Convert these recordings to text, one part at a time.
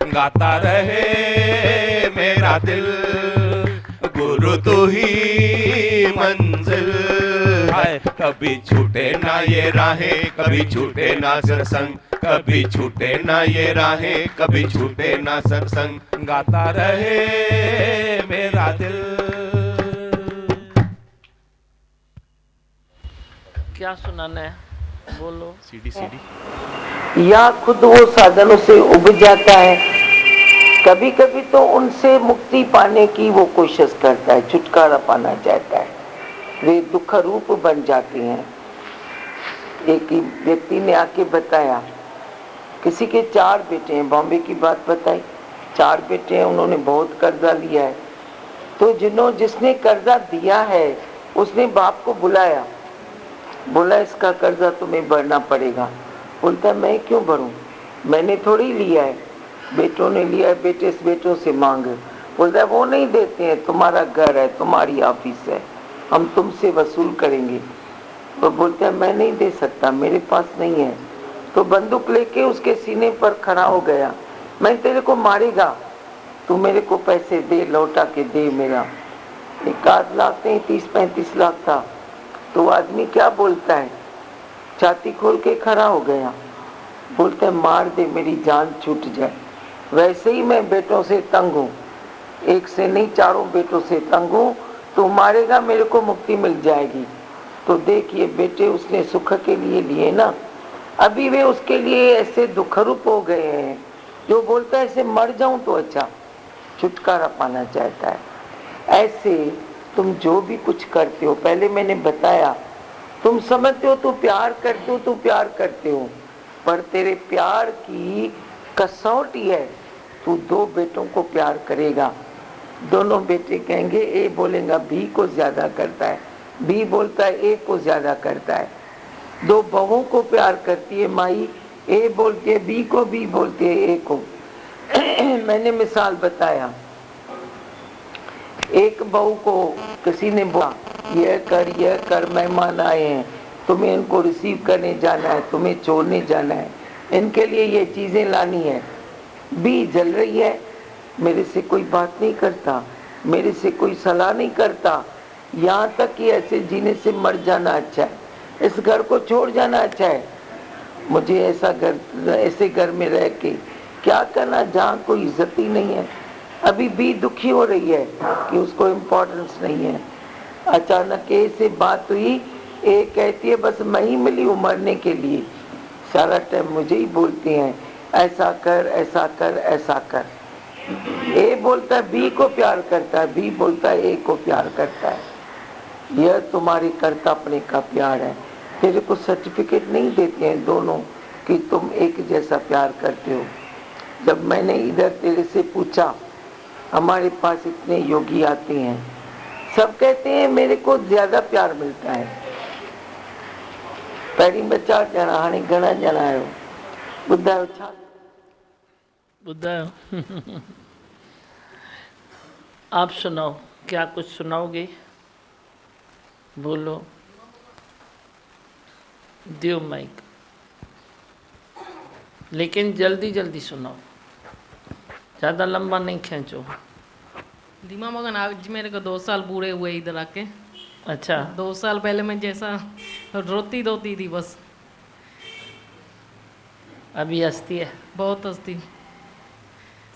गाता रहे मेरा दिल, गुरु तू ही मंजिल है। कभी छूटे ना ये राहें, कभी छूटे ना सत्संग, कभी छूटे ना ये राहें, कभी छूटे ना सत्संग। गाता रहे मेरा दिल। क्या सुनाना है, बोलो। सीडी या खुद वो साधनों से उब जाता है, कभी कभी तो उनसे मुक्ति पाने की वो कोशिश करता है, छुटकारा पाना चाहता है, वे दुख रूप बन जाते हैं। एक व्यक्ति ने आके बताया, किसी के 4 बेटे हैं, बॉम्बे की बात बताई, 4 बेटे हैं, उन्होंने बहुत कर्जा लिया है। तो जिसने कर्जा दिया है उसने बाप को बुलाया, बोला इसका कर्जा तुम्हें भरना पड़ेगा। बोलता है मैं क्यों भरूं, मैंने थोड़ी लिया है, बेटों ने लिया है, बेटों से मांगे। बोलता है वो नहीं देते हैं, तुम्हारा घर है, तुम्हारी ऑफिस है, हम तुमसे वसूल करेंगे। तो बोलता है मैं नहीं दे सकता, मेरे पास नहीं है। तो बंदूक लेके उसके सीने पर खड़ा हो गया, मैं तेरे को मारेगा, तू मेरे को पैसे दे, लौटा के दे मेरा। 1 लाख नहीं, 30-35 लाख था। तो आदमी क्या बोलता है, छाती खोल के खड़ा हो गया, बोलते हैं मार दे, मेरी जान छूट जाए। वैसे ही मैं बेटों से तंग हूँ, एक से नहीं 4 बेटों से तंग हूँ, तो मारेगा मेरे को मुक्ति मिल जाएगी। तो देखिए बेटे उसने सुख के लिए लिए ना, अभी वे उसके लिए ऐसे दुखरूप हो गए हैं, जो बोलता है ऐसे मर जाऊं तो अच्छा, छुटकारा पाना चाहता है। ऐसे तुम जो भी कुछ करते हो, पहले मैंने बताया, तुम समझते हो तो प्यार करते हो, तो प्यार करते हो, पर तेरे प्यार की कसौटी है, तू 2 बेटों को प्यार करेगा, दोनों बेटे कहेंगे, ए बोलेगा बी को ज्यादा करता है, बी बोलता है ए को ज्यादा करता है। 2 बहुओं को प्यार करती है माई, ए बोलती है बी को, बी बोलती है ए को। मैंने मिसाल बताया, एक बहू को किसी ने बोला यह कर, मेहमान आए हैं, तुम्हें इनको रिसीव करने जाना है, तुम्हें छोड़ने जाना है, इनके लिए ये चीजें लानी है। बी जल रही है, मेरे से कोई बात नहीं करता, मेरे से कोई सलाह नहीं करता, यहाँ तक कि ऐसे जीने से मर जाना अच्छा है, इस घर को छोड़ जाना अच्छा है, मुझे ऐसे घर में रह के क्या करना जहाँ कोई इज्जत ही नहीं है। अभी भी दुखी हो रही है कि उसको इम्पोर्टेंस नहीं है। अचानक ए से बात हुई, ए कहती है बस मैं ही मिली हूँ मरने के लिए, सारा टाइम मुझे ही बोलती हैं ऐसा कर, ऐसा कर, ऐसा कर। ए बोलता है बी को प्यार करता है, बी बोलता है ए को प्यार करता है। यह तुम्हारी कर्तापने का प्यार है, तेरे को सर्टिफिकेट नहीं देते हैं दोनों कि तुम एक जैसा प्यार करते हो। जब मैंने इधर तेरे से पूछा, हमारे पास इतने योगी आते हैं, सब कहते हैं मेरे को ज्यादा प्यार मिलता है। पहली में 4 जना, हाणे घणा जना आयो, ॿुधायो छा? ॿुधायो। आप सुनाओ, क्या कुछ सुनाओगे, बोलो, दियो माइक, लेकिन जल्दी जल्दी सुनाओ, ज़्यादा लंबा नहीं खींचो। दीमा मगन आज मेरे को 2 साल पूरे हुए इधर आके। अच्छा, 2 साल पहले मैं जैसा रोती धोती थी बस, अभी हंसती है, बहुत हंसती।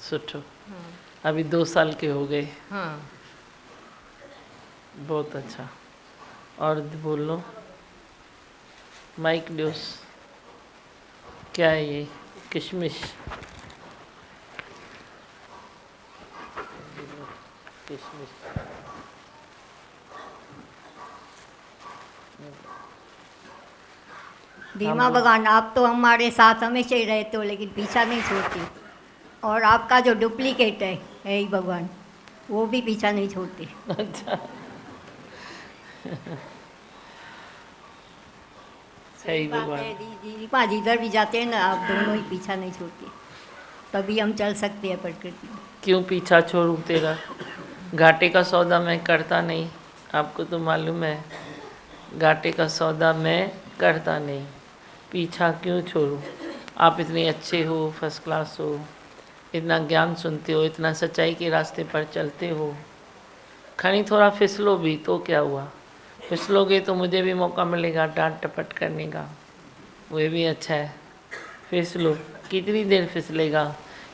सुठो। हाँ। अभी 2 साल के हो गए, हाँ। बहुत अच्छा। और बोलो, माइक ड्यूस, क्या है ये, किशमिश, किशमिश। धीमा भगवान, आप तो हमारे साथ हमेशा ही रहते हो, लेकिन पीछा नहीं छोड़ती, और आपका जो डुप्लीकेट है ही भगवान, वो भी पीछा नहीं छोड़ते। अच्छा, सही बात भगवान। है दीपा, जिधर भी जाते हैं ना, आप दोनों ही पीछा नहीं छोड़ते, तभी हम चल सकते हैं प्रकृति में। क्यों पीछा छोड़ूं तेरा, घाटे का सौदा मैं करता नहीं, आपको तो मालूम है, घाटे का सौदा मैं करता नहीं, पीछा क्यों छोड़ूं। आप इतने अच्छे हो, फर्स्ट क्लास हो, इतना ज्ञान सुनते हो, इतना सच्चाई के रास्ते पर चलते हो, खनी थोड़ा फिसलो भी तो क्या हुआ, फिसलोगे तो मुझे भी मौका मिलेगा डांट टपट करने का, वो भी अच्छा है। फिसलो, कितनी देर फिसलेगा,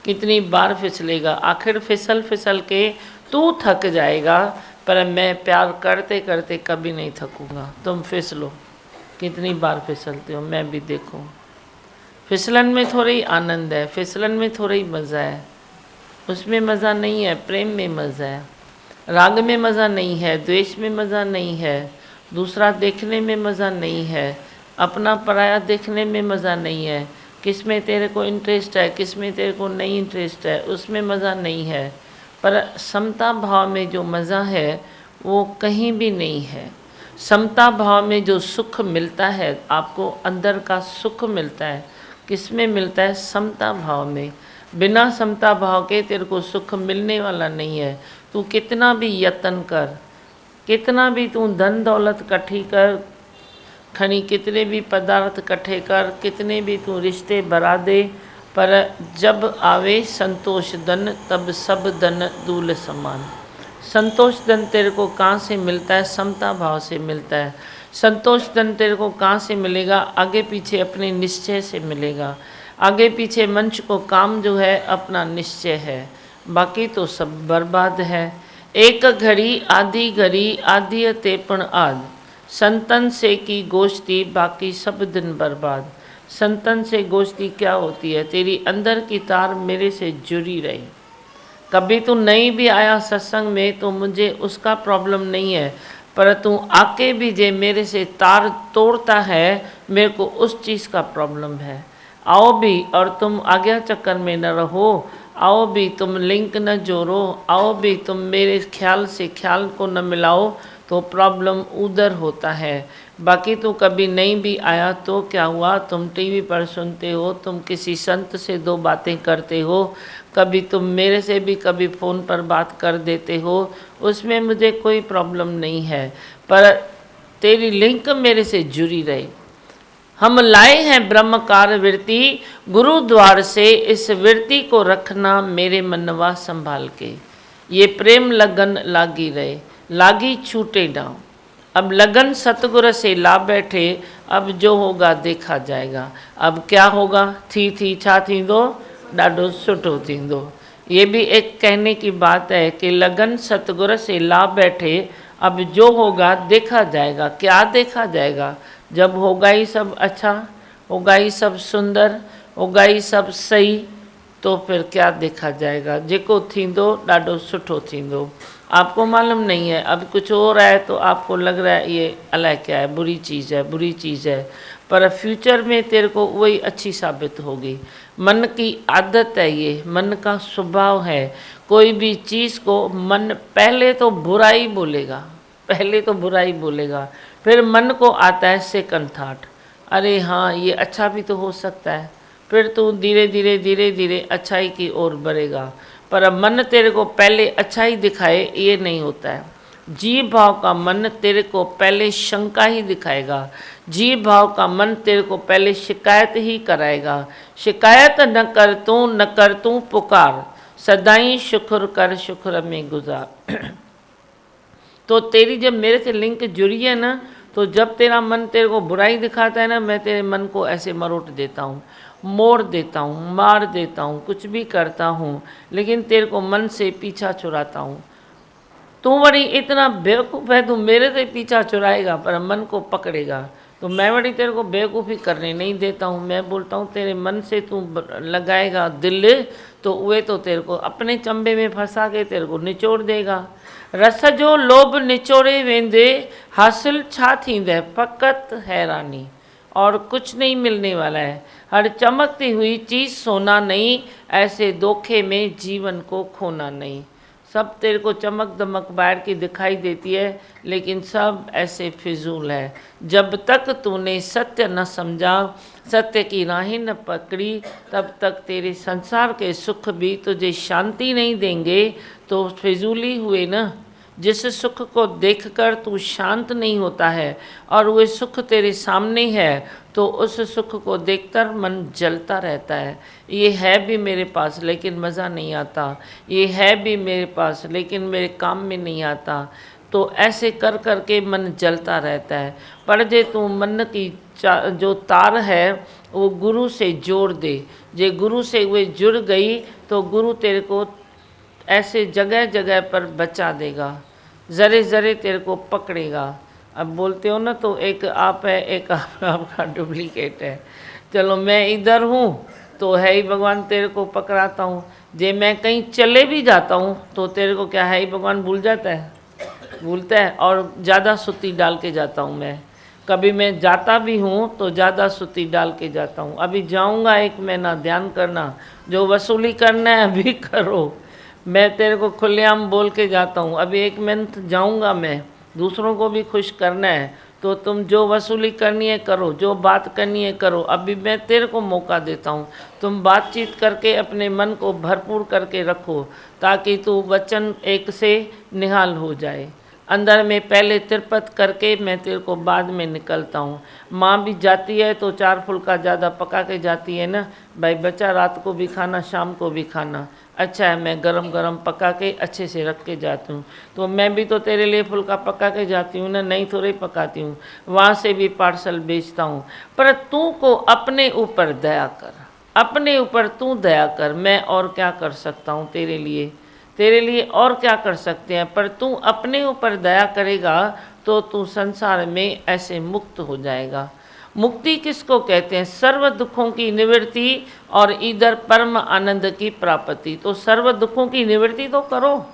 कितनी बार फिसलेगा, आखिर फिसल फिसल के तू थक जाएगा, पर मैं प्यार करते करते कभी नहीं थकूंगा। तुम फिसलो, कितनी बार फिसलते हो, मैं भी देखूं। फिसलन में थोड़ा ही आनंद है, फिसलन में थोड़ा ही मज़ा है, उसमें मज़ा नहीं है, प्रेम में मज़ा है। राग में मज़ा नहीं है, द्वेष में मज़ा नहीं है, दूसरा देखने में मज़ा नहीं है, अपना पराया देखने में मज़ा नहीं है, किस में तेरे को इंटरेस्ट है, किस में तेरे को नहीं इंटरेस्ट है, उसमें मज़ा नहीं है। पर समता भाव में जो मज़ा है वो कहीं भी नहीं है। समता भाव में जो सुख मिलता है, आपको अंदर का सुख मिलता है, किस में मिलता है? समता भाव में। बिना समता भाव के तेरे को सुख मिलने वाला नहीं है। तू कितना भी यत्न कर, कितना भी तू धन दौलत इकट्ठी कर, खनी कितने भी पदार्थ इकट्ठे कर, कितने भी तू रिश्ते बढ़ा दे, पर जब आवे संतोष धन तब सब धन दूल समान। संतोष धन तेरे को कहाँ से मिलता है? समता भाव से मिलता है। संतोष धन तेरे को कहाँ से मिलेगा? आगे पीछे अपने निश्चय से मिलेगा। आगे पीछे मंच को काम जो है अपना निश्चय है, बाकी तो सब बर्बाद है। एक घड़ी आधी तेपण आद, संतन से की गोष्ठी बाकी सब दिन बर्बाद। संतन से गोष्ठी क्या होती है? तेरी अंदर की तार मेरे से जुड़ी रही। कभी तू नहीं भी आया सत्संग में तो मुझे उसका प्रॉब्लम नहीं है, पर तू आके भी जे मेरे से तार तोड़ता है, मेरे को उस चीज़ का प्रॉब्लम है। आओ भी और तुम आज्ञा चक्कर में न रहो, आओ भी तुम लिंक न जोड़ो, आओ भी तुम मेरे ख्याल से ख्याल को न मिलाओ, तो प्रॉब्लम उधर होता है। बाकी तो कभी नहीं भी आया तो क्या हुआ? तुम टीवी पर सुनते हो, तुम किसी संत से दो बातें करते हो, कभी तुम मेरे से भी कभी फ़ोन पर बात कर देते हो, उसमें मुझे कोई प्रॉब्लम नहीं है, पर तेरी लिंक मेरे से जुड़ी रहे। हम लाए हैं ब्रह्मकार वृत्ति गुरुद्वार से, इस वृत्ति को रखना मेरे मनवा संभाल के। ये प्रेम लगन लागी रहे, लागी छूटे ना। अब लगन सतगुरु से ला बैठे, अब जो होगा देखा जाएगा। अब क्या होगा? थी छा थींदो, ॾाढो सुठो थींदो। ये भी एक कहने की बात है कि लगन सतगुरु से ला बैठे, अब जो होगा देखा जाएगा। क्या देखा जाएगा? जब होगा ही सब अच्छा, होगा ही सब सुंदर, होगा ही सब सही, तो फिर क्या देखा जाएगा? जेको थींदो ॾाढो सुठो थींदो। आपको मालूम नहीं है, अब कुछ हो रहा है तो आपको लग रहा है ये अलाए क्या है, बुरी चीज़ है, बुरी चीज़ है, पर फ्यूचर में तेरे को वही अच्छी साबित होगी। मन की आदत है, ये मन का स्वभाव है। कोई भी चीज़ को मन पहले तो बुराई बोलेगा, पहले तो बुराई बोलेगा, फिर मन को आता है सेकंड थॉट, अरे हाँ ये अच्छा भी तो हो सकता है, फिर तू धीरे धीरे अच्छाई की ओर बढ़ेगा। पर मन तेरे को पहले अच्छाई दिखाए ये नहीं होता है। जीव भाव का मन तेरे को पहले शंका ही दिखाएगा, जीव भाव का मन तेरे को पहले शिकायत ही कराएगा। शिकायत न कर तू पुकार, सदाई शुक्र कर शुक्र में गुजार। तो तेरी जब मेरे से लिंक जुड़ी है ना, तो जब तेरा मन तेरे को बुराई दिखाता है ना, मैं तेरे मन को ऐसे मरोड़ देता हूँ, मोड़ देता हूँ, मार देता हूँ, कुछ भी करता हूँ, लेकिन तेरे को मन से पीछा छुड़ाता हूँ। तू बड़ी इतना बेवकूफ़ है, तू मेरे से पीछा छुड़ाएगा पर मन को पकड़ेगा, तो मैं बड़ी तेरे को बेवकूफ़ी करने नहीं देता हूँ। मैं बोलता हूँ तेरे मन से तू लगाएगा दिल, तो वे तो तेरे को अपने चंबे में फंसा के तेरे को निचोड़ देगा। रस जो लोभ निचोड़े वेंदे, हासिल छा थींदे फ़कत हैरानी, और कुछ नहीं मिलने वाला है। हर चमकती हुई चीज़ सोना नहीं, ऐसे धोखे में जीवन को खोना नहीं। सब तेरे को चमक दमक बाहर की दिखाई देती है, लेकिन सब ऐसे फिजूल है। जब तक तूने सत्य न समझा, सत्य की राहें न पकड़ी, तब तक तेरे संसार के सुख भी तुझे शांति नहीं देंगे, तो फिजूली हुए ना। जिस सुख को देखकर तू शांत नहीं होता है और वह सुख तेरे सामने है तो उस सुख को देखकर मन जलता रहता है। ये है भी मेरे पास लेकिन मज़ा नहीं आता, ये है भी मेरे पास लेकिन मेरे काम में नहीं आता। तो ऐसे कर कर के मन जलता रहता है। पर जे तू मन की जो तार है वो गुरु से जोड़ दे, जे गुरु से वे जुड़ गई तो गुरु तेरे को ऐसे जगह जगह पर बचा देगा, ज़रे ज़रे तेरे को पकड़ेगा। अब बोलते हो ना तो एक आप है, एक आपका डुप्लीकेट है। चलो मैं इधर हूँ तो है ही भगवान तेरे को पकड़ाता हूँ, जे मैं कहीं चले भी जाता हूँ तो तेरे को क्या है ही भगवान भूल जाता है, भूलता है। और ज़्यादा सुती डाल के जाता हूँ मैं, कभी मैं जाता भी हूँ तो ज़्यादा सुती डाल के जाता हूँ। अभी जाऊँगा 1 महीना, ध्यान करना, जो वसूली करना है अभी करो। मैं तेरे को खुलेआम बोल के जाता हूँ, अभी 1 मंथ जाऊँगा मैं, दूसरों को भी खुश करना है तो तुम जो वसूली करनी है करो, जो बात करनी है करो। अभी मैं तेरे को मौका देता हूँ, तुम बातचीत करके अपने मन को भरपूर करके रखो ताकि तू वचन एक से निहाल हो जाए। अंदर में पहले तिरपत करके मैं तेरे को बाद में निकलता हूँ। माँ भी जाती है तो 4 फुल्का ज़्यादा पका के जाती है ना, भाई बच्चा रात को भी खाना शाम को भी खाना, अच्छा है मैं गरम गरम पका के अच्छे से रख के जाती हूँ। तो मैं भी तो तेरे लिए फुल्का पका के जाती हूँ ना, नहीं थोड़ी पकाती हूँ, वहाँ से भी पार्सल बेचता हूँ। पर तू को अपने ऊपर दया कर, अपने ऊपर तू दया कर। मैं और क्या कर सकता हूँ तेरे लिए, तेरे लिए और क्या कर सकते हैं। पर तू अपने ऊपर दया करेगा तो तू संसार में ऐसे मुक्त हो जाएगा। मुक्ति किसको कहते हैं? सर्व दुखों की निवृत्ति और इधर परम आनंद की प्राप्ति। तो सर्व दुखों की निवृत्ति तो करो,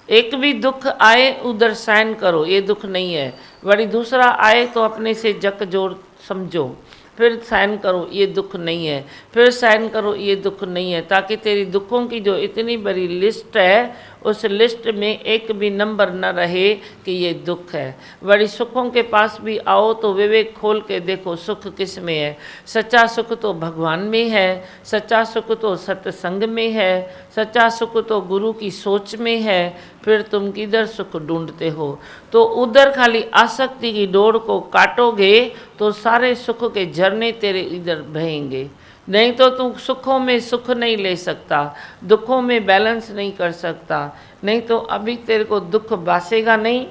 एक भी दुख आए उधर सहन करो, ये दुख नहीं है। वही दूसरा आए तो अपने से जक जोड़ समझो, फिर सहन करो ये दुख नहीं है, फिर सहन करो ये दुख नहीं है, ताकि तेरी दुखों की जो इतनी बड़ी लिस्ट है उस लिस्ट में एक भी नंबर न रहे कि ये दुख है। बड़ी सुखों के पास भी आओ तो विवेक खोल के देखो सुख किस में है। सच्चा सुख तो भगवान में है, सच्चा सुख तो सत्संग में है, सच्चा सुख तो गुरु की सोच में है। फिर तुम किधर सुख ढूंढते हो? तो उधर खाली आसक्ति की डोर को काटोगे तो सारे सुख के झरने तेरे इधर बहेंगे। नहीं तो तू सुखों में सुख नहीं ले सकता, दुखों में बैलेंस नहीं कर सकता। नहीं तो अभी तेरे को दुख बासेगा नहीं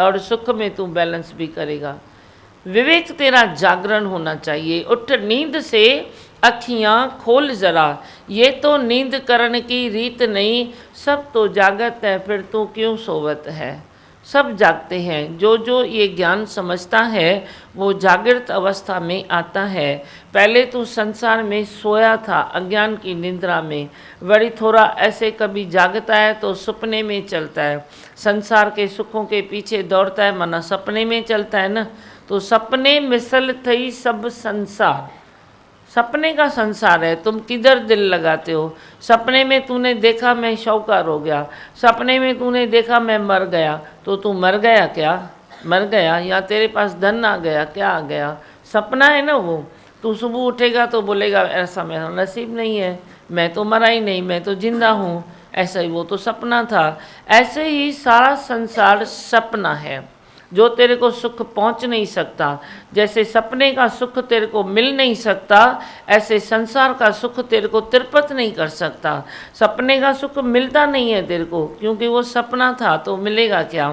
और सुख में तू बैलेंस भी करेगा। विवेक तेरा जागरण होना चाहिए। उठ नींद से अखियाँ खोल जरा, ये तो नींद करने की रीत नहीं, सब तो जागत है फिर तू क्यों सोवत है। सब जागते हैं, जो जो ये ज्ञान समझता है वो जागृत अवस्था में आता है। पहले तू संसार में सोया था अज्ञान की निद्रा में, बड़ी थोड़ा ऐसे कभी जागता है तो सपने में चलता है, संसार के सुखों के पीछे दौड़ता है, माना सपने में चलता है ना। तो सपने मिसल थई सब संसार, सपने का संसार है, तुम किधर दिल लगाते हो। सपने में तूने देखा मैं शौकार हो गया, सपने में तूने देखा मैं मर गया, तो तू मर गया क्या? मर गया या तेरे पास धन आ गया? क्या आ गया? सपना है ना वो। तू सुबह उठेगा तो बोलेगा ऐसा मेरा नसीब नहीं है, मैं तो मरा ही नहीं, मैं तो जिंदा हूँ। ऐसा ही वो तो सपना था। ऐसे ही सारा संसार सपना है जो तेरे को सुख पहुंच नहीं सकता। जैसे सपने का सुख तेरे को मिल नहीं सकता, ऐसे संसार का सुख तेरे को तिरपत नहीं कर सकता। सपने का सुख मिलता नहीं है तेरे को, क्योंकि वो सपना था, तो मिलेगा क्या?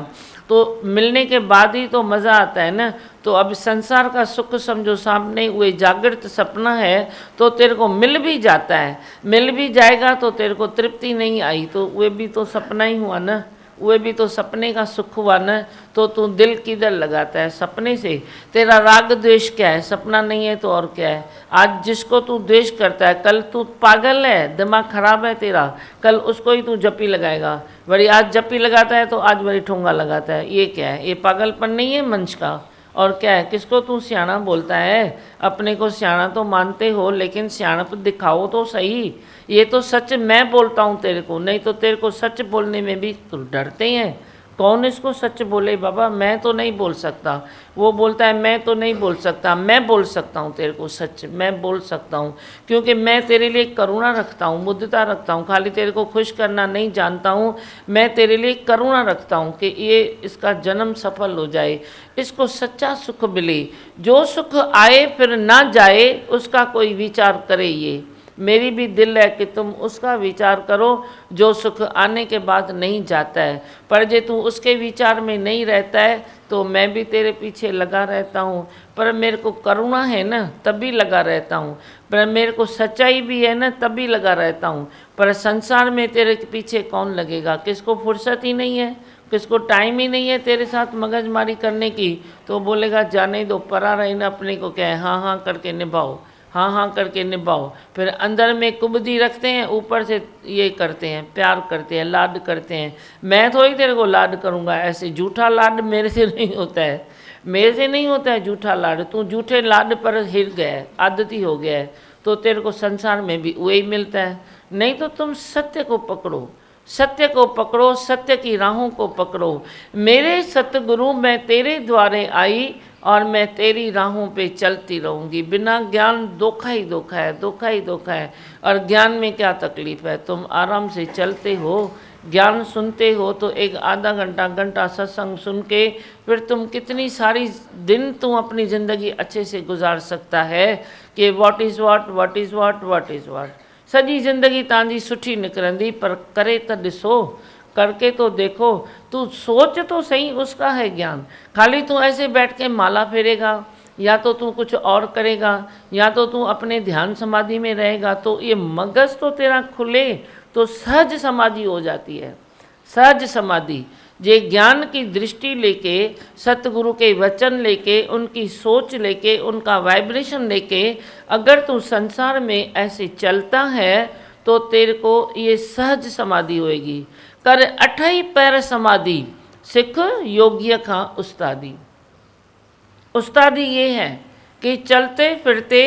तो मिलने के बाद ही तो मज़ा आता है ना। तो अब संसार का सुख समझो सामने हुए जागृत सपना है, तो तेरे को मिल भी जाता है, मिल भी जाएगा तो तेरे को तृप्ति नहीं आई, तो वे भी तो सपना ही हुआ ना, वे भी तो सपने का सुख हुआ न। तो तू दिल किधर लगाता है सपने से? तेरा राग द्वेष क्या है? सपना नहीं है तो और क्या है? आज जिसको तू द्वेष करता है, कल तू पागल है, दिमाग खराब है तेरा, कल उसको ही तू जपी लगाएगा। बड़ी आज जपी लगाता है तो आज बड़ी ठोंगा लगाता है, ये क्या है? ये पागलपन नहीं है मंच का, और क्या है? किसको तू सियाना बोलता है? अपने को सियाना तो मानते हो, लेकिन सियाणप दिखाओ तो सही। ये तो सच मैं बोलता हूँ तेरे को, नहीं तो तेरे को सच बोलने में भी तो डरते हैं। कौन इसको सच बोले बाबा, मैं तो नहीं बोल सकता। वो बोलता है मैं तो नहीं बोल सकता, मैं बोल सकता हूँ तेरे को सच, मैं बोल सकता हूँ, क्योंकि मैं तेरे लिए करुणा रखता हूँ, मुद्दता रखता हूँ, खाली तेरे को खुश करना नहीं जानता हूँ, मैं तेरे लिए करुणा रखता हूँ कि ये इसका जन्म सफल हो जाए, इसको सच्चा सुख मिले। जो सुख आए फिर ना जाए उसका कोई विचार करे, ये मेरी भी दिल है कि तुम उसका विचार करो जो सुख आने के बाद नहीं जाता है। पर जे तू उसके विचार में नहीं रहता है तो मैं भी तेरे पीछे लगा रहता हूँ, पर मेरे को करुणा है ना तभी लगा रहता हूँ, पर मेरे को सच्चाई भी है ना तभी लगा रहता हूँ। पर संसार में तेरे पीछे कौन लगेगा, किसको फुर्सत ही नहीं है, किसको टाइम ही नहीं है तेरे साथ मगजमारी करने की, तो बोलेगा जाने दो, परा रहना, अपने को क्या है, हाँ हाँ करके निभाओ, हाँ हाँ करके निभाओ। फिर अंदर में कुबदी रखते हैं, ऊपर से ये करते हैं, प्यार करते हैं, लाड करते हैं। मैं थोड़ी तेरे को लाड करूँगा, ऐसे झूठा लाड मेरे से नहीं होता है, मेरे से नहीं होता है झूठा लाड। तू झूठे लाड पर हिर गया है, आदती हो गया है, तो तेरे को संसार में भी वही मिलता है। नहीं तो तुम सत्य को पकड़ो, सत्य को पकड़ो, सत्य की राहों को पकड़ो। मेरे सतगुरु मैं तेरे द्वारे आई और मैं तेरी राहों पे चलती रहूँगी। बिना ज्ञान धोखा ही धोखा है, धोखा ही धोखा है। और ज्ञान में क्या तकलीफ है, तुम आराम से चलते हो, ज्ञान सुनते हो, तो एक आधा घंटा घंटा सत्संग सुन के फिर तुम कितनी सारी दिन तुम अपनी ज़िंदगी अच्छे से गुजार सकता है कि what is what, what is what, what is what. सॼी ज़िंदगी तव्हांजी सुठी निकिरंदी, पर करे त ॾिसो, करके तो देखो। तू सोच तो सही, उसका है ज्ञान। खाली तू ऐसे बैठ के माला फेरेगा, या तो तू कुछ और करेगा, या तो तू अपने ध्यान समाधि में रहेगा, तो ये मगज तो तेरा खुले तो सहज समाधि हो जाती है। सहज समाधि जे ज्ञान की दृष्टि लेके, सतगुरु के वचन लेके, उनकी सोच लेके, उनका वाइब्रेशन लेके अगर तू संसार में ऐसे चलता है तो तेरे को ये सहज समाधि होएगी। कर अठई पैर समाधि, सिख योग्य का उस्तादी। उस्तादी ये है कि चलते फिरते,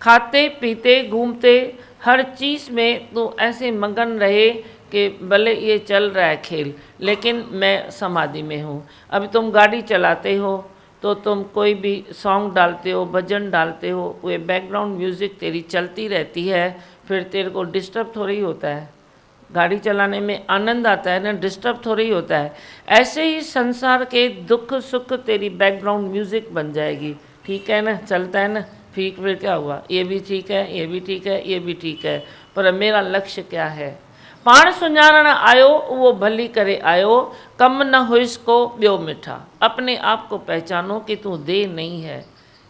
खाते पीते, घूमते, हर चीज़ में तू ऐसे मगन रहे कि भले ये चल रहा है खेल, लेकिन मैं समाधि में हूँ। अभी तुम गाड़ी चलाते हो तो तुम कोई भी सॉन्ग डालते हो, भजन डालते हो, वो बैकग्राउंड म्यूज़िक तेरी चलती रहती है, फिर तेरे को डिस्टर्ब थोड़ी होता है। गाड़ी चलाने में आनंद आता है ना, डिस्टर्ब थोड़ी होता है। ऐसे ही संसार के दुख सुख तेरी बैकग्राउंड म्यूज़िक बन जाएगी। ठीक है ना, चलता है ना, ठीक, फिर क्या हुआ, ये भी ठीक है, ये भी ठीक है, ये भी ठीक है, पर मेरा लक्ष्य क्या है। पाण सुञाणण आयो वो भली करे आयो, कम न हुइस को ॿियो मिठा। अपने आप को पहचानो कि तू देर नहीं है,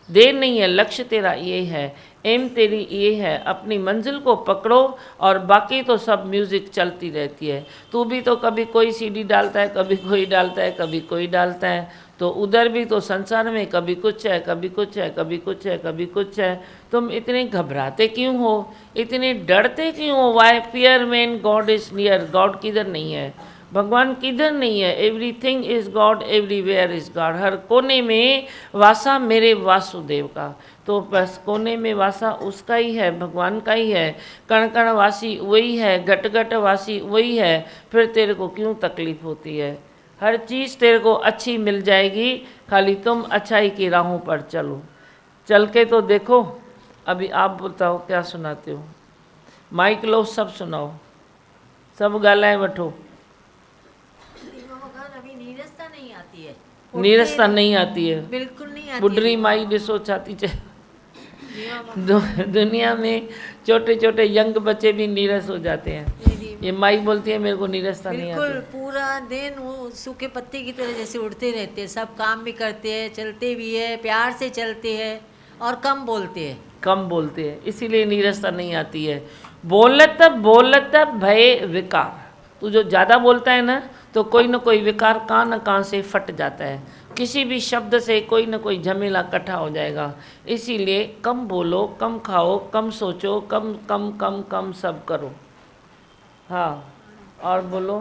देर नहीं है, लक्ष्य तेरा ये है, एम तेरी ये है। अपनी मंजिल को पकड़ो और बाकी तो सब म्यूज़िक चलती रहती है। तू भी तो कभी कोई सीडी डालता है, कभी कोई डालता है, कभी कोई डालता है, तो उधर भी तो संसार में कभी कुछ है, कभी कुछ है, कभी कुछ है, कभी कुछ है। तुम इतने घबराते क्यों हो, इतने डरते क्यों हो। Why fear man God is near, God किधर नहीं है, भगवान किधर नहीं है। Everything is God, everywhere is God. हर कोने में वासा मेरे वासुदेव का, तो बस कोने में वासा उसका ही है, भगवान का ही है। कण कण वासी वही है, घट घट वासी वही है। फिर तेरे को क्यों तकलीफ़ होती है। हर चीज़ तेरे को अच्छी मिल जाएगी, खाली तुम अच्छाई की राहों पर चलो। चल के तो देखो। अभी आप बताओ क्या सुनाते हो, माइक लो, सब सुनाओ, सब गालाए वठो। अभी नीरसता नहीं आती है, नीरसता नहीं आती है, बिल्कुल नहीं आती बुढ़ी माई ॾिसो छा थी चए। दुनिया में छोटे छोटे यंग बच्चे भी नीरस हो जाते हैं। ये माई बोलती है मेरे को नीरसता नहीं आती। बिल्कुल पूरा दिन वो सूखे पत्ते की तरह जैसे उड़ते रहते हैं, सब काम भी करते हैं, चलते भी है, प्यार से चलते हैं और कम बोलते हैं, कम बोलते हैं, इसीलिए नीरसता नहीं आती है। बोलत बोलत भय विकार, तू जो ज़्यादा बोलता है ना तो कोई ना कोई विकार कहाँ न कहाँ से फट जाता है, किसी भी शब्द से कोई ना कोई झमेला इकट्ठा हो जाएगा। इसीलिए कम बोलो, कम खाओ, कम सोचो, कम कम कम कम सब करो। हाँ, और बोलो।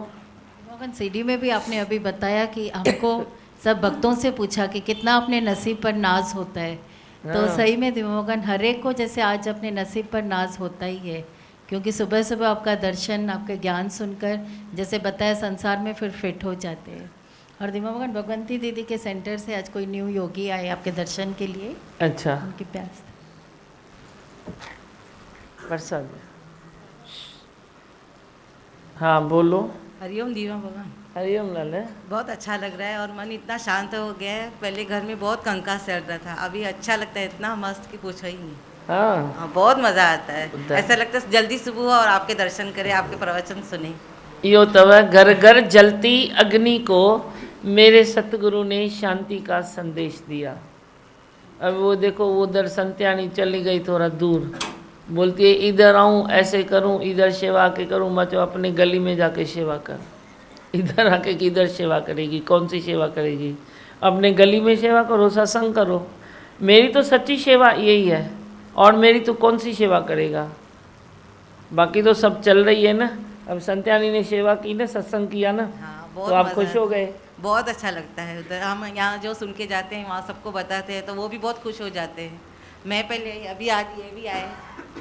मोहन सीडी में भी आपने अभी बताया कि हमको सब भक्तों से पूछा कि कितना अपने नसीब पर नाज होता है। तो सही में दिमोगन हर एक को जैसे आज अपने नसीब पर नाज होता ही है, क्योंकि सुबह सुबह आपका दर्शन, आपका ज्ञान सुनकर जैसे बताया संसार में फिर फिट हो जाते हैं। और दिमा भगवान भगवंती दीदी के सेंटर से आज कोई न्यू योगी आए आपके दर्शन के लिए, अच्छा उनकी प्यास। प्रसाद। हाँ बोलो। हरिओम दीवा भगवान। हरिओम लाल। बहुत अच्छा लग रहा है और मन इतना शांत हो गया है। पहले घर में बहुत कंकास चल रहा था, अभी अच्छा लगता है, इतना मस्त कि पूछो ही नहीं। हाँ हाँ, बहुत मज़ा आता है। होता है। ऐसा लगता है जल्दी सुबह हो और आपके दर्शन करें, आपके प्रवचन सुने। यो तब घर घर जलती अग्नि को मेरे सतगुरु ने शांति का संदेश दिया। अब वो देखो वो उधर संत्यानी चली गई थोड़ा दूर, बोलती है इधर आऊँ ऐसे करूँ, इधर सेवा के करूँ। मैं तो अपने गली में जाके सेवा कर, इधर आके किधर सेवा करेगी, कौन सी सेवा करेगी? अपने गली में सेवा करो, सत्संग करो। मेरी तो सच्ची सेवा यही है, और मेरी तो कौन सी सेवा करेगा? बाकी तो सब चल रही है ना। अब संत्यानी ने सेवा की ना, सत्संग किया ना, हाँ, तो आप खुश हो गए। बहुत अच्छा लगता है उधर। हम यहाँ जो सुन के जाते हैं वहाँ सबको बताते हैं तो वो भी बहुत खुश हो जाते हैं। मैं पहले अभी आज ये भी आए,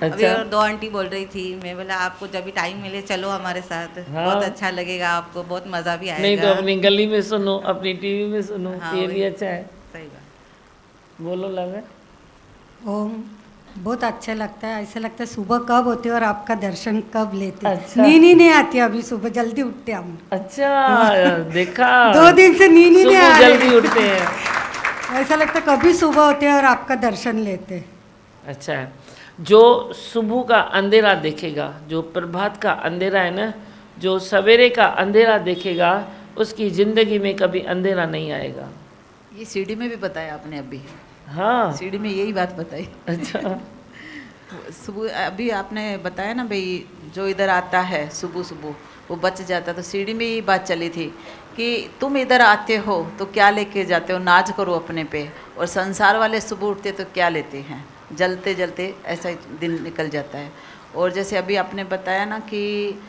अभी अच्छा। और 2 आंटी बोल रही थी, मैं बोला आपको जब भी टाइम मिले चलो हमारे साथ। हाँ। बहुत अच्छा लगेगा आपको, बहुत मज़ा भी आएगा। नहीं तो अपनी गली में सुनो, अपनी टीवी में सुनो, हाँ, ये भी वही। अच्छा है। सही बात। बोलो लगा। ओम। बहुत अच्छा लगता है, ऐसा लगता है सुबह कब होते और आपका दर्शन कब लेते। अच्छा। नींद ही नहीं आती, अभी सुबह जल्दी उठते हम। अच्छा देखा, 2 दिन से नींद ही नहीं सुबह आ जल्दी रही। उठते हैं। ऐसा लगता है कभी सुबह होते हैं और आपका दर्शन लेते। अच्छा है। जो सुबह का अंधेरा देखेगा, जो प्रभात का अंधेरा है ना, जो सवेरे का अंधेरा देखेगा, उसकी ज़िंदगी में कभी अंधेरा नहीं आएगा। ये सीढ़ी में भी बताया आपने अभी। हाँ सीढ़ी में यही बात बताई। अच्छा। सुबह अभी आपने बताया ना भाई, जो इधर आता है सुबह सुबह वो बच जाता, तो सीढ़ी में यही बात चली थी कि तुम इधर आते हो तो क्या लेके जाते हो, नाज करो अपने पे। और संसार वाले सुबह उठते तो क्या लेते हैं, जलते जलते ऐसा ही दिन निकल जाता है। और जैसे अभी आपने बताया ना कि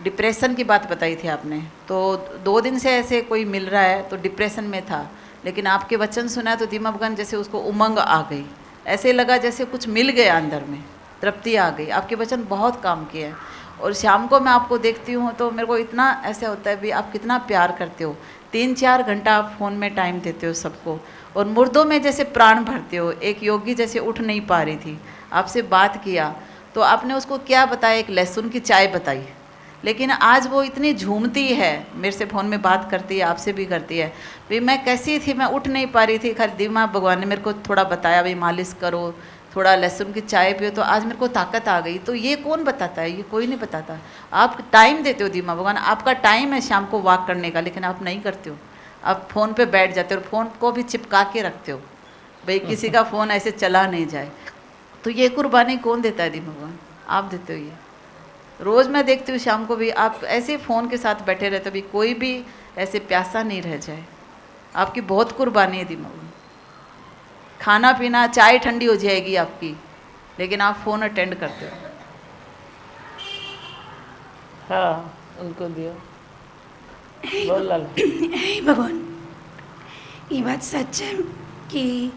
डिप्रेशन की बात बताई थी आपने, तो 2 दिन से ऐसे कोई मिल रहा है तो डिप्रेशन में था, लेकिन आपके वचन सुना तो दिमा भगवान जैसे उसको उमंग आ गई, ऐसे लगा जैसे कुछ मिल गया अंदर में, तृप्ति आ गई। आपके वचन बहुत काम किया है। और शाम को मैं आपको देखती हूँ तो मेरे को इतना ऐसा होता है भी आप कितना प्यार करते हो। 3-4 घंटा आप फ़ोन में टाइम देते हो सबको, और मुर्दों में जैसे प्राण भरते हो। एक योगी जैसे उठ नहीं पा रही थी, आपसे बात किया तो आपने उसको क्या बताया, एक लहसुन की चाय बताई, लेकिन आज वो इतनी झूमती है, मेरे से फ़ोन में बात करती है, आपसे भी करती है। भाई मैं कैसी थी, मैं उठ नहीं पा रही थी, खाली दिमाग भगवान ने मेरे को थोड़ा बताया भाई मालिश करो, थोड़ा लहसुन की चाय पियो, तो आज मेरे को ताकत आ गई। तो ये कौन बताता है, ये कोई नहीं बताता। आप टाइम देते हो दिमाग भगवान, आपका टाइम है शाम को वॉक करने का, लेकिन आप नहीं करते हो। आप फ़ोन पे बैठ जाते हो और फ़ोन को भी चिपका के रखते हो, भाई किसी का फ़ोन ऐसे चला नहीं जाए। तो ये कुर्बानी कौन देता है दिमाग भगवान, आप देते हो। ये रोज़ मैं देखती हूँ शाम को भी आप ऐसे फ़ोन के साथ बैठे रहते हो, भी कोई भी ऐसे प्यासा नहीं रह जाए। आपकी बहुत कुर्बानी है दिमाग में। खाना पीना चाय ठंडी हो जाएगी आपकी, लेकिन आप फ़ोन अटेंड करते हो। हाँ उनको दियो। बोल लाला। हे भगवान, ये बात सच है कि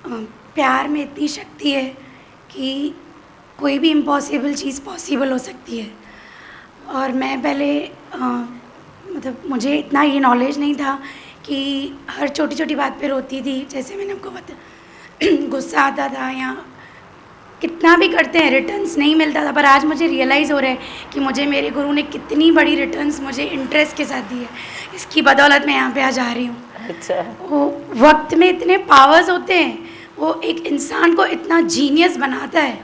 प्यार में इतनी शक्ति है कि कोई भी इम्पॉसिबल चीज़ पॉसिबल हो सकती है। और मैं पहले मतलब मुझे इतना ये नॉलेज नहीं था कि हर छोटी छोटी बात पे रोती थी। जैसे मैंने आपको बताया गुस्सा आता था या कितना भी करते हैं रिटर्न्स नहीं मिलता था, पर आज मुझे रियलाइज़ हो रहा है कि मुझे मेरे गुरु ने कितनी बड़ी रिटर्न्स मुझे इंटरेस्ट के साथ दी है। इसकी बदौलत मैं यहाँ पे आज आ रही हूँ। अच्छा। वो वक्त में इतने पावर्स होते हैं, वो एक इंसान को इतना जीनियस बनाता है,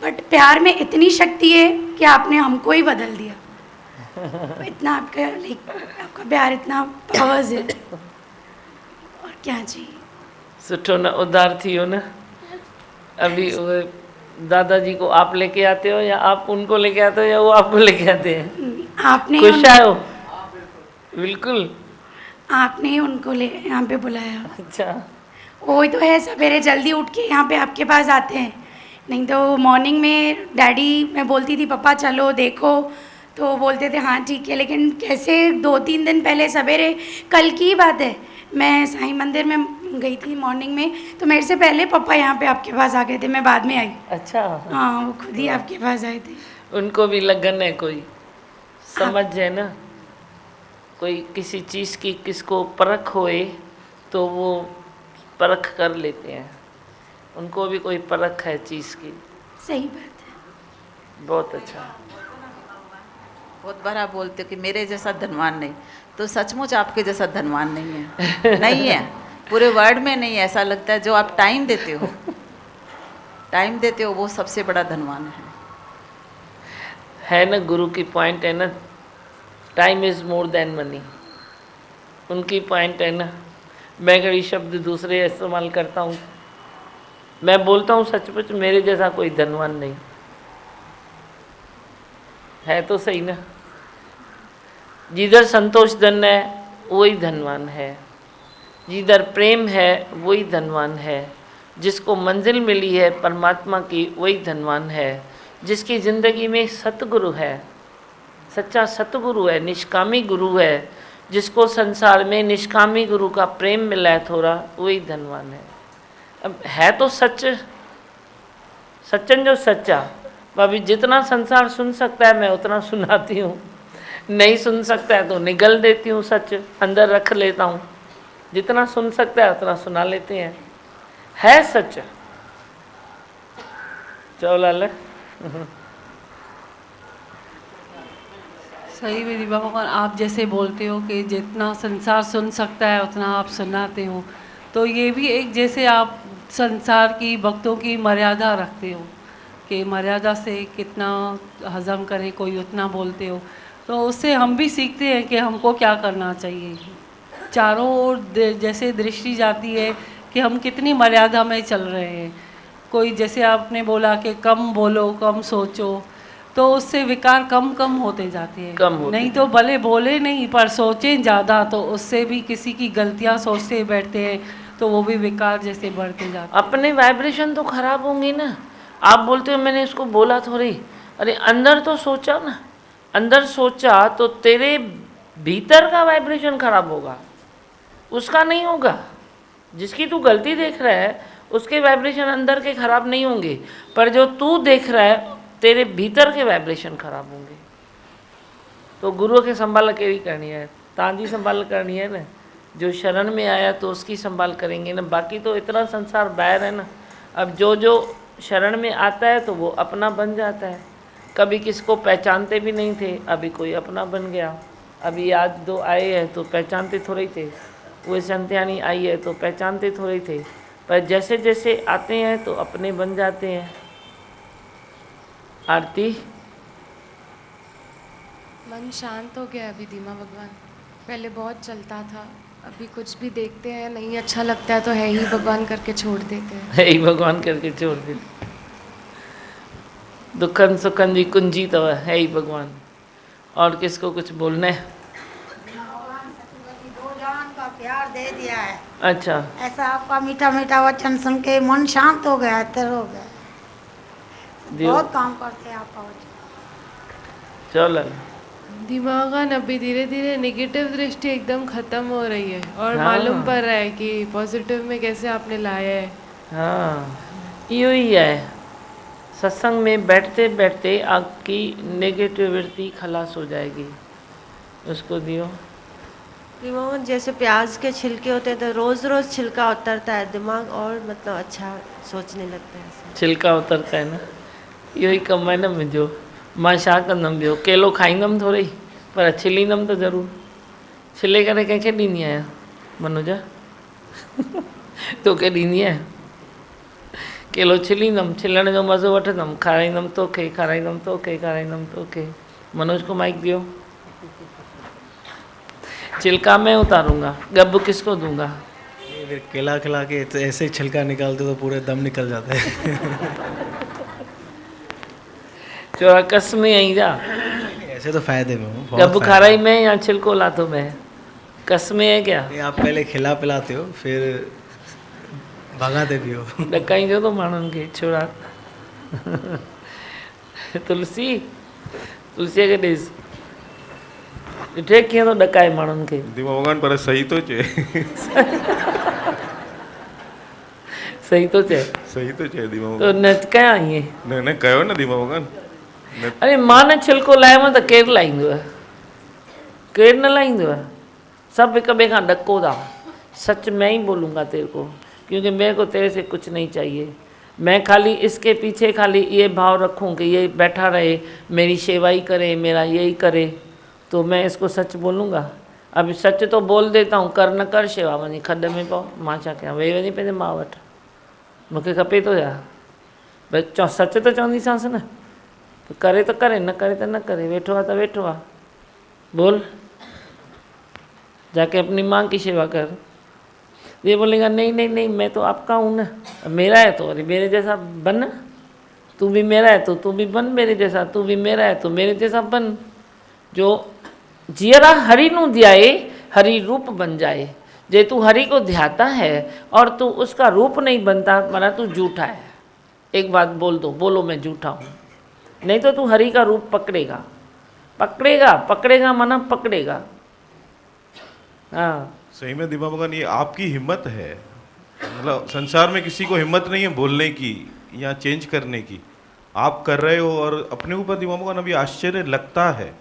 बट प्यार में इतनी शक्ति है कि आपने हमको ही बदल दिया। इतना आपका प्यार इतना पावर्स है, और क्या चाहिए। सुठो न उदार थी हो ना। अभी वो दादाजी को आप लेके आते हो या आप उनको लेके आते हो या वो आपको लेके आते हैं? आपने खुश आए हो? बिल्कुल आपने ही उनको यहाँ पे बुलाया। अच्छा। वही तो है, सवेरे जल्दी उठ के यहाँ पे आपके पास आते हैं। नहीं तो मॉर्निंग में डैडी, मैं बोलती थी पापा चलो देखो, तो वो बोलते थे हाँ ठीक है। लेकिन कैसे 2-3 दिन पहले सवेरे, कल की ही बात है, मैं साईं मंदिर में गई थी मॉर्निंग में, तो मेरे से पहले पापा यहाँ पे आपके पास आ गए थे, मैं बाद में आई। अच्छा। हाँ, वो खुद ही आपके पास आए थे। उनको भी लगन है, कोई समझ जाए ना, कोई किसी चीज़ की किसको परख होए तो वो परख कर लेते हैं, उनको भी कोई परख है चीज़ की। सही बात है। बहुत अच्छा। बहुत बार आप बोलते हो कि मेरे जैसा धनवान नहीं, तो सचमुच आपके जैसा धनवान नहीं है। नहीं है, पूरे वर्ल्ड में नहीं है। ऐसा लगता है जो आप टाइम देते हो, टाइम देते हो, वो सबसे बड़ा धनवान है ना। गुरु की पॉइंट है ना, time is more than money. उनकी पॉइंट है ना। मैं कई शब्द दूसरे इस्तेमाल करता हूँ, मैं बोलता हूँ सचमुच मेरे जैसा कोई धनवान नहीं है। तो सही ना। जिधर संतोष धन है वही धनवान है, जिधर प्रेम है वही धनवान है, जिसको मंजिल मिली है परमात्मा की वही धनवान है, जिसकी ज़िंदगी में सतगुरु है, सच्चा सतगुरु है, निष्कामी गुरु है, जिसको संसार में निष्कामी गुरु का प्रेम मिला है थोड़ा, वही धनवान है। अब है तो सच, सच्चन जो सच्चा। अभी जितना संसार सुन सकता है मैं उतना सुनाती हूँ, नहीं सुन सकता है तो निगल देती हूँ, सच अंदर रख लेता हूँ। जितना सुन सकता है उतना सुना लेते हैं, है सच। चलो लाल। सही में दीपा भगवान, आप जैसे बोलते हो कि जितना संसार सुन सकता है उतना आप सुनाते हो, तो ये भी एक जैसे आप संसार की भक्तों की मर्यादा रखते हो कि मर्यादा से कितना हजम करें, कोई उतना बोलते हो, तो उससे हम भी सीखते हैं कि हमको क्या करना चाहिए। चारों ओर जैसे दृष्टि जाती है कि हम कितनी मर्यादा में चल रहे हैं। कोई जैसे आपने बोला कि कम बोलो कम सोचो, तो उससे विकार कम कम होते जाते हैं। नहीं तो भले बोले नहीं पर सोचें ज़्यादा, तो उससे भी किसी की गलतियाँ सोचते बैठते हैं तो वो भी विकार जैसे बढ़ते जाते हैं। अपने वाइब्रेशन तो खराब होंगे ना। आप बोलते हो मैंने इसको बोला थोड़ी, अरे अंदर तो सोचा ना, अंदर सोचा तो तेरे भीतर का वाइब्रेशन खराब होगा, उसका नहीं होगा। जिसकी तू गलती देख रहा है उसके वाइब्रेशन अंदर के खराब नहीं होंगे, पर जो तू देख रहा है तेरे भीतर के वाइब्रेशन खराब होंगे। तो गुरु के संभाल अकेली करनी है, तांजी संभाल करनी है ना। जो शरण में आया तो उसकी संभाल करेंगे ना, बाकी तो इतना संसार बाहर है ना। अब जो जो शरण में आता है तो वो अपना बन जाता है। कभी किसको पहचानते भी नहीं थे, अभी कोई अपना बन गया। अभी आज दो आए हैं तो पहचानते थोड़े थे, वो संत्यानी आई है तो पहचानते थोड़े थे, पर जैसे जैसे आते हैं तो अपने बन जाते हैं। आरती। मन शांत हो गया अभी दीमा भगवान, पहले बहुत चलता था, अभी कुछ भी देखते हैं नहीं अच्छा लगता है तो है ही भगवान करके छोड़ देते हैं। है ही भगवान करके छोड़ देते। दुखन सुखन जी कुंजी तो है ही भगवान। और किसको कुछ बोलना है? दो जान का प्यार दे दिया है। अच्छा, ऐसा आपका मीठा मीठा वचन सुन के मन शांत हो गया, तर हो गया। बहुत काम करते हैं आपका वचन। चलो दिमाग अभी धीरे धीरे नेगेटिव दृष्टि एकदम खत्म हो रही है और हाँ। मालूम पड़ रहा है कि पॉजिटिव में कैसे आपने लाया है। हाँ, यो ही है। सत्संग में बैठते बैठते आपकी नेगेटिविटी खलास हो जाएगी। उसको दियो। दिमाग जैसे प्याज के छिलके होते हैं तो रोज़ रोज़ छिलका उतरता है, दिमाग और मतलब अच्छा सोचने लगता है। छिलका उतरता है ना, इहो ई कमु आहे न मुंहिंजो। मां छा कंदमि ॿियो, केलो खाईंदमि थोरी, पर छिलींदमि त ज़रूरु। छिले करे कंहिंखे ॾींदी आहियां? मनोजा तोखे ॾींदी आहियां। केलो छिलींदमि, छिलण जो मज़ो वठंदमि, खाराईंदमि तोखे, खाराईंदमि तोखे, खाराईंदमि तोखे। मनोज को माइक दियो। छिलका मैं उतारूंगा, गब किसको दूंगा? फिर केला खिला के ऐसे छिलका निकालते तो पूरे दम निकल जाते हैं। चोरा कस में आई जा। ऐसे तो फायदे में हूँ। गब खाराई में या छिलको लातो में? कस में है क्या? आप पहले खिला पिलाते हो फिर भगाते भी हो। ॾकाईंदो तो माण्हुनि खे छोरा। तुलसी, तुलसीअ खे ॾेसि, ॾिठे कीअं थो ॾकाए माण्हुनि खे। भगवान पर सही तो चए। सही तो चए। सही तो चए दीमा तो न कयां ईअं? न कयो न दीमा भगवान। अरे मां न छिलको लाहियो त केरु लाहींदो आहे? केरु न लाहींदो आहे? सब हिक ॿिए खां ॾको था। सच मैं ही बोलूँगा तेरे को, क्योंकि मेरे को तेरे से कुछ नहीं चाहिए। मैं खाली इसके पीछे खाली ये भाव रखूँ कि ये बैठा रहे, मेरी सेवा ही करे, मेरा यही करे, तो मैं इसको सच बोलूँगा? अब सच तो बोल देता हूँ, कर न कर शेवा वञी खॾ में पओ, मां छा कयां, वेही वञी पंहिंजे माउ वटि, मूंखे खपे थो छा? भई सच त चवंदीसांसि न, करे त करे, न करे त न करे, वेठो आहे त वेठो आहे, बोल, जाके अपनी माँ की सेवा कर। ये बोलेगा नहीं नहीं नहीं, मैं तो आपका हूँ ना, मेरा है तो अरे मेरे जैसा बन, तू भी मेरा है तो तू भी बन मेरे जैसा, तू भी मेरा है तो मेरे जैसा बन। जो जियरा हरि नू ध्याए हरि रूप बन जाए। जे तू हरि को ध्याता है और तू उसका रूप नहीं बनता, माना तू झूठा है। एक बात बोल दो, बोलो मैं झूठा हूँ, नहीं तो तू हरि का रूप पकड़ेगा, पकड़ेगा, पकड़ेगा माना पकड़ेगा। हाँ सही में दीपा भगवान, ये आपकी हिम्मत है, मतलब संसार में किसी को हिम्मत नहीं है बोलने की या चेंज करने की, आप कर रहे हो। और अपने ऊपर दीपा भगवान अभी आश्चर्य लगता है,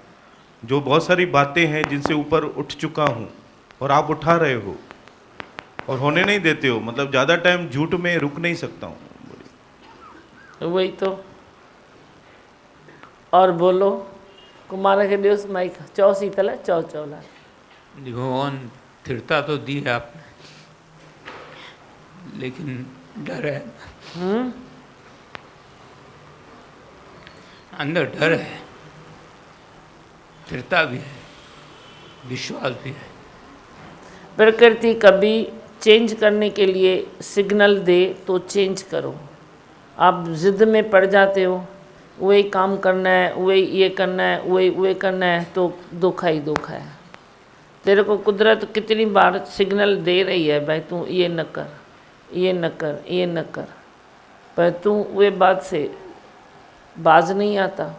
जो बहुत सारी बातें हैं जिनसे ऊपर उठ चुका हूँ और आप उठा रहे हो और होने नहीं देते हो, मतलब ज़्यादा टाइम झूठ में रुक नहीं सकता हूँ। वही तो। और बोलो, कुमार के दिवस माइक चौ शीतल चौ चौला। भगवान स्थिरता तो दी है आपने, लेकिन डर है, अंदर डर है, स्थिरता भी है, विश्वास भी है। प्रकृति कभी चेंज करने के लिए सिग्नल दे तो चेंज करो। आप जिद में पड़ जाते हो, वही काम करना है, वही ये करना है, वही करना है, तो धोखा ही धोखा है। तेरे को कुदरत कितनी बार सिग्नल दे रही है, भाई तू ये न कर, ये न कर, ये न कर, पर तू वे बात से बाज नहीं आता।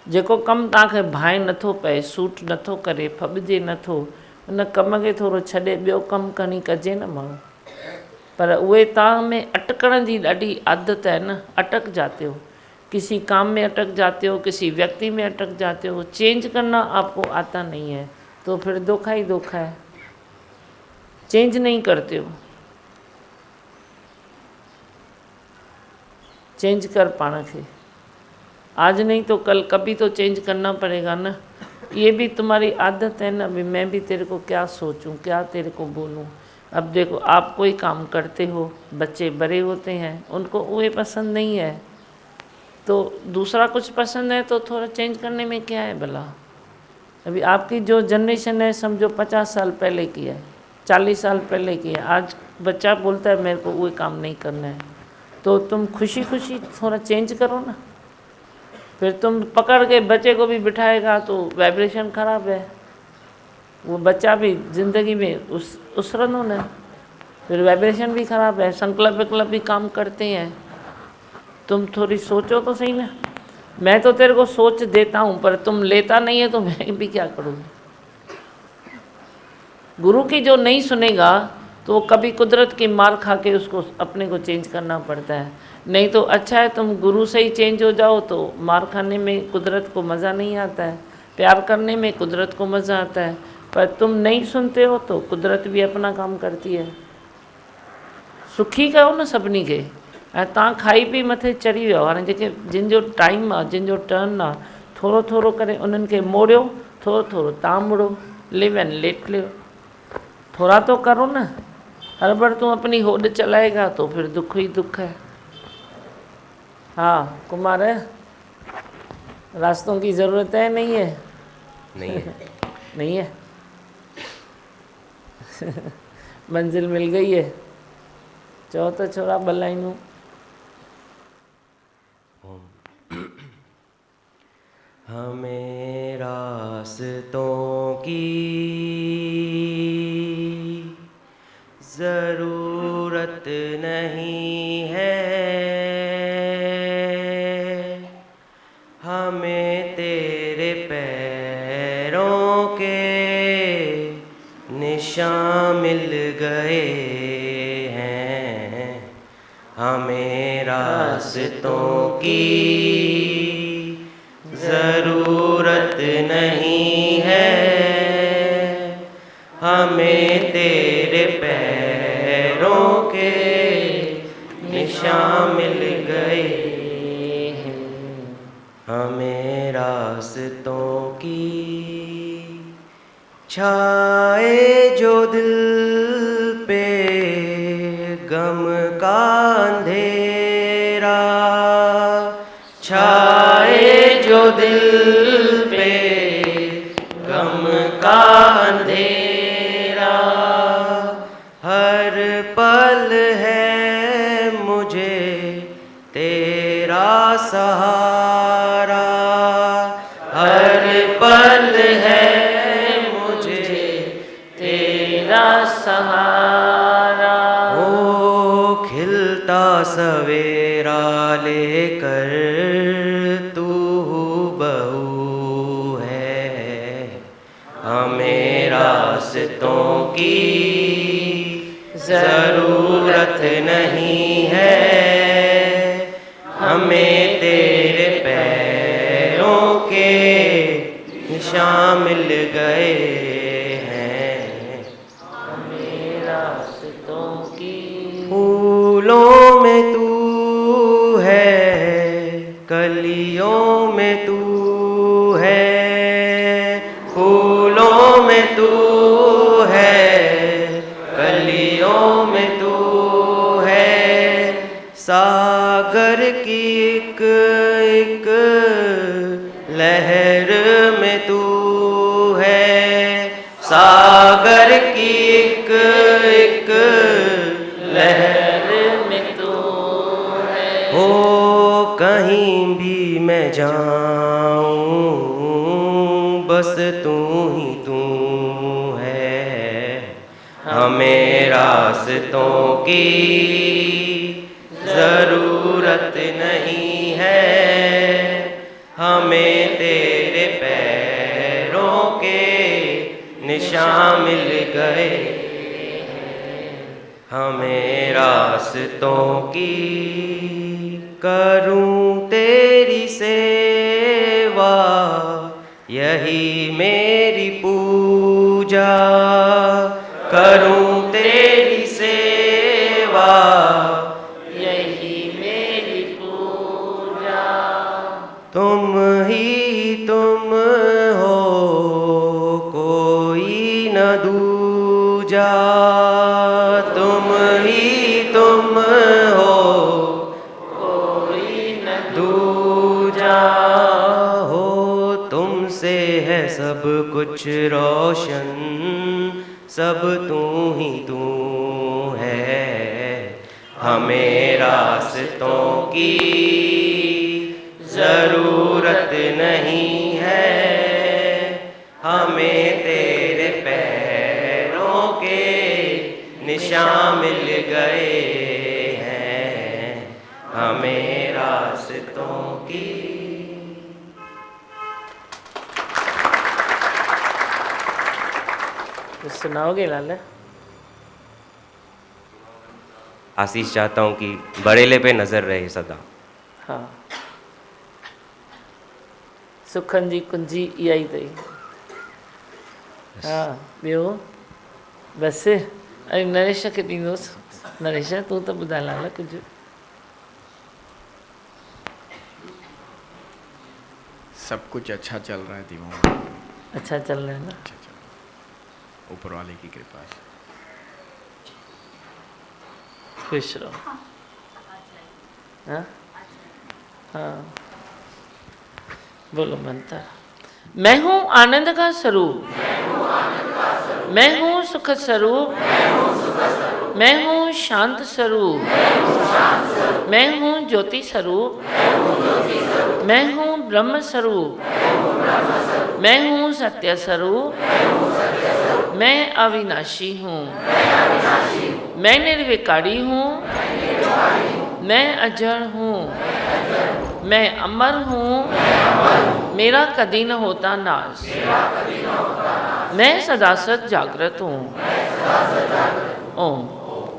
जेको कम तव्हांखे भाए नथो पए, सूट नथो करे, फॿिजे नथो, उन कम खे थोरो छॾे ॿियो कमु खणी कजे न माण्हू। पर उहे तव्हां में अटकण जी ॾाढी आदत है न, अटक जाते हो, किसी काम में अटक जाते हो, किसी व्यक्ति में अटक जाते हो, चेंज करना आपको आता नहीं है, तो फिर धोखा ही धोखा है, चेंज नहीं करते हो। चेंज कर पाण खे, आज नहीं तो कल कभी तो चेंज करना पड़ेगा ना। ये भी तुम्हारी आदत है ना, अभी मैं भी तेरे को क्या सोचूं, क्या तेरे को बोलूं। अब देखो, आप कोई काम करते हो, बच्चे बड़े होते हैं, उनको वो पसंद नहीं है, तो दूसरा कुछ पसंद है, तो थोड़ा चेंज करने में क्या है भला। अभी आपकी जो जनरेशन है, समझो 50 साल पहले की है, 40 साल पहले की है, आज बच्चा बोलता है मेरे को वो काम नहीं करना है, तो तुम खुशी खुशी थोड़ा चेंज करो ना। फिर तुम पकड़ के बच्चे को भी बिठाएगा तो वाइब्रेशन ख़राब है, वो बच्चा भी ज़िंदगी में उसरनो न, फिर वाइब्रेशन भी ख़राब है, संकल्प विकल्प भी काम करते हैं। तुम थोड़ी सोचो तो सही ना। मैं तो तेरे को सोच देता हूँ, पर तुम लेता नहीं है, तो मैं भी क्या करूँ। गुरु की जो नहीं सुनेगा तो वो कभी कुदरत की मार खा के उसको अपने को चेंज करना पड़ता है। नहीं तो अच्छा है तुम गुरु से ही चेंज हो जाओ, तो मार खाने में कुदरत को मज़ा नहीं आता है, प्यार करने में कुदरत को मज़ा आता है। पर तुम नहीं सुनते हो तो कुदरत भी अपना काम करती है। सुखी कयो न सभिनी खे, ऐं तव्हां खाई पी मथे चढ़ी वियो। हाणे जेके जिन जो टाइम आहे, जिन जो टर्न आहे, थोरो थोरो करे उन्हनि खे मोड़ियो, थोरो थोरो तव्हां मुड़ो, लिव एंड लेट लिव, थोड़ा तो करो ना। हर बार तुम अपनी होड़ चलाएगा तो फिर दुख ही दुख है। हाँ कुमार, रास्तों की ज़रूरत है नहीं है? नहीं है। नहीं है। मंजिल मिल गई है, चो तो छोरा बलाइनू। हमें रास्तों की ज़रूरत नहीं है, हमें तेरे पैरों के निशान मिल गए हैं। हमें रास्तों की ज़रूरत नहीं है, हमें तेरे पैरों के निशान मिल गए हैं, हमें रास्तों की छाए जो दिल पे गम का अंधेरा, छाए जो दिल पे गम का अंधेरा, हर पल है मुझे तेरा सहारा, हर पल है मुझे तेरा सहारा। ओ खिलता सवेरा लेकर तू बहू है, हमें रास्तों की जरूरत नहीं है, हमें तेरे पैरों के निशान मिल गए हैं, हमें रास्तों की। फूलों में तू है, कलियों में तू है, फूलों में तू है, कलियों में तू है, सागर की एक एक लहर में तू है, सागर की एक एक लहर में तू है। हो कहीं भी मैं जाऊं बस तू ही तू है, हमें रास्तों की जरूरत नहीं है, हमें तेरे पैरों के निशान मिल गए, हमें रास्तों की। करूं तेरी सेवा यही मेरी पूजा, करूं तेरी सेवा यही मेरी पूजा, तुम ही तुम हो कोई न दूजा, तुम ही तुम हो कोई न दूजा, हो तुमसे है सब कुछ रोशन, सब तू ही तू है, हमें रास्तों की जरूरत नहीं है, हमें तेरे पैरों के निशान मिल गए हैं, हमें रास्तों की। सुनाओगे लाला? आशीष चाहता हूँ कि बड़ेले पे नजर रहे सदा। हाँ, सुखन जी कुंजी इहा ई अथई। हाँ, ॿियो बसि? अरे नरेश खे ॾींदोसि। नरेश तूं त ॿुधाए लाला कुझु। सब कुछ अच्छा चल रहा है दीवान। अच्छा चल रहा है ना? ऊपर वाले की कृपा से। खुश रहो। हाँ हाँ, बोलो मंत्र। मैं हूँ आनंद का स्वरूप, मैं हूँ सुख स्वरूप, मैं हूँ शांत स्वरूप, मैं हूँ ज्योति स्वरूप, मैं हूँ ब्रह्म स्वरूप, मैं हूँ सत्य स्वरूप, मैं अविनाशी हूँ, मैं निर्विकारी हूँ, मैं अजर हूँ, मैं अमर हूँ, मेरा कभी न होता नाश, मैं सदा सद जागृत हूँ। ओम।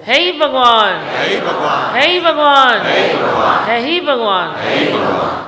है ही भगवान, है ही भगवान, है ही भगवान, है ही भगवान, है ही भगवान।